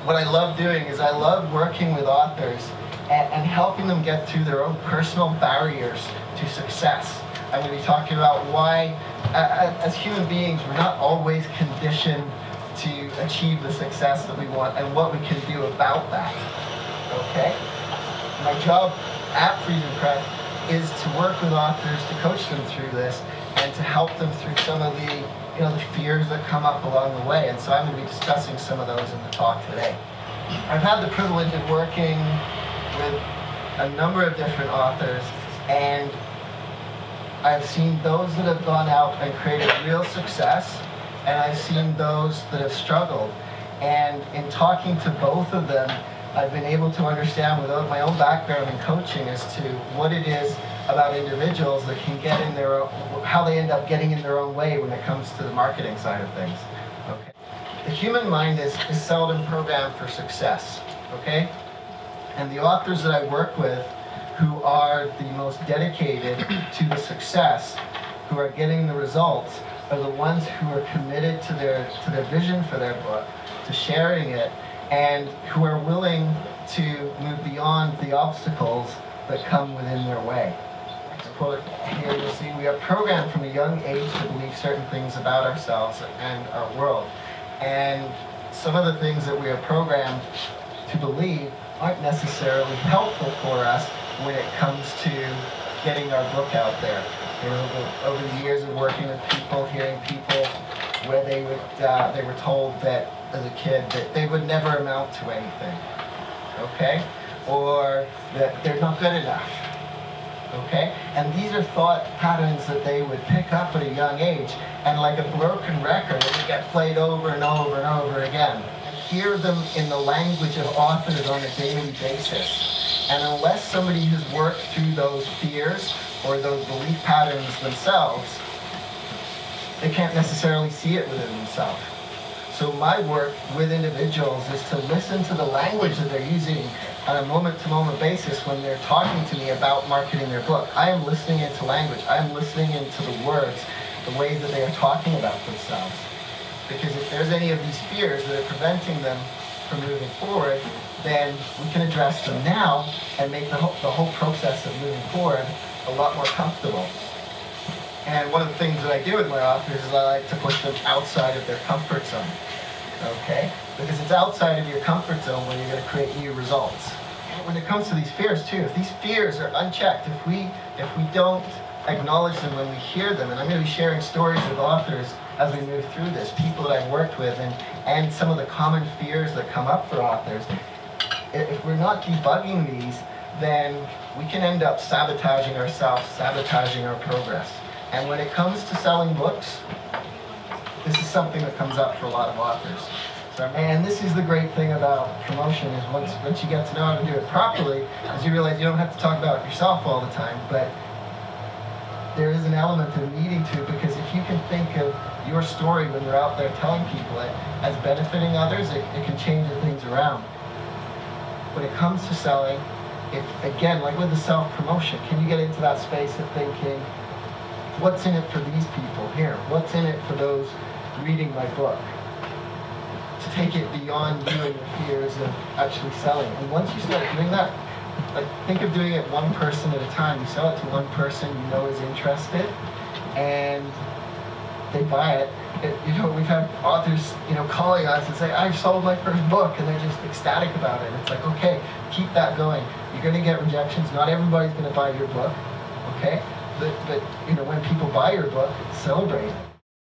what I love doing is I love working with authors and helping them get through their own personal barriers to success. I'm going to be talking about why, as human beings, we're not always conditioned to achieve the success that we want and what we can do about that. Okay? My job at Friesen Press is to work with authors, to coach them through this, and to help them through some of the, the fears that come up along the way. And so I'm going to be discussing some of those in the talk today. I've had the privilege of working with a number of different authors, and I've seen those that have gone out and created real success, and I've seen those that have struggled. And in talking to both of them, I've been able to understand, without my own background in coaching, as to what it is about individuals that can get in their own, how they end up getting in their own way when it comes to the marketing side of things. Okay. The human mind is seldom programmed for success. Okay? And the authors that I work with who are the most dedicated to the success, who are getting the results, are the ones who are committed to their vision for their book, to sharing it, and who are willing to move beyond the obstacles that come within their way. To quote here, you'll see, we are programmed from a young age to believe certain things about ourselves and our world. And some of the things that we are programmed to believe aren't necessarily helpful for us when it comes to getting our book out there. Over the years of working with people, hearing people where they were told that as a kid that they would never amount to anything, okay? Or that they're not good enough, okay? And these are thought patterns that they would pick up at a young age, and like a broken record, it would get played over and over and over again. Hear them in the language of authors on a daily basis. And unless somebody has worked through those fears or those belief patterns themselves, they can't necessarily see it within themselves. So my work with individuals is to listen to the language that they're using on a moment-to-moment basis when they're talking to me about marketing their book. I am listening into language. I am listening into the words, the way that they are talking about themselves. Because if there's any of these fears that are preventing them from moving forward, then we can address them now and make the whole process of moving forward a lot more comfortable. And one of the things that I do with my authors is I like to push them outside of their comfort zone. Okay? Because it's outside of your comfort zone when you're going to create new results. When it comes to these fears too, if these fears are unchecked, if we don't acknowledge them when we hear them, and I'm going to be sharing stories with authors as we move through this, people that I've worked with, and some of the common fears that come up for authors. If we're not debugging these, then we can end up sabotaging ourselves, sabotaging our progress. And when it comes to selling books, this is something that comes up for a lot of authors. And this is the great thing about promotion, is once you get to know how to do it properly, is you realize you don't have to talk about yourself all the time, but there is an element of needing to, because if you can think of your story when you're out there telling people it as benefiting others, it can change the things around. When it comes to selling, again, like with the self-promotion, can you get into that space of thinking, what's in it for these people here? What's in it for those reading my book? To take it beyond you and your fears of actually selling. And once you start doing that, like, think of doing it one person at a time. You sell it to one person you know is interested, and they buy it. We've had authors, calling us and say, I've sold my first book, and they're just ecstatic about it. It's like, okay, keep that going. You're going to get rejections. Not everybody's going to buy your book, okay? But when people buy your book, celebrate it.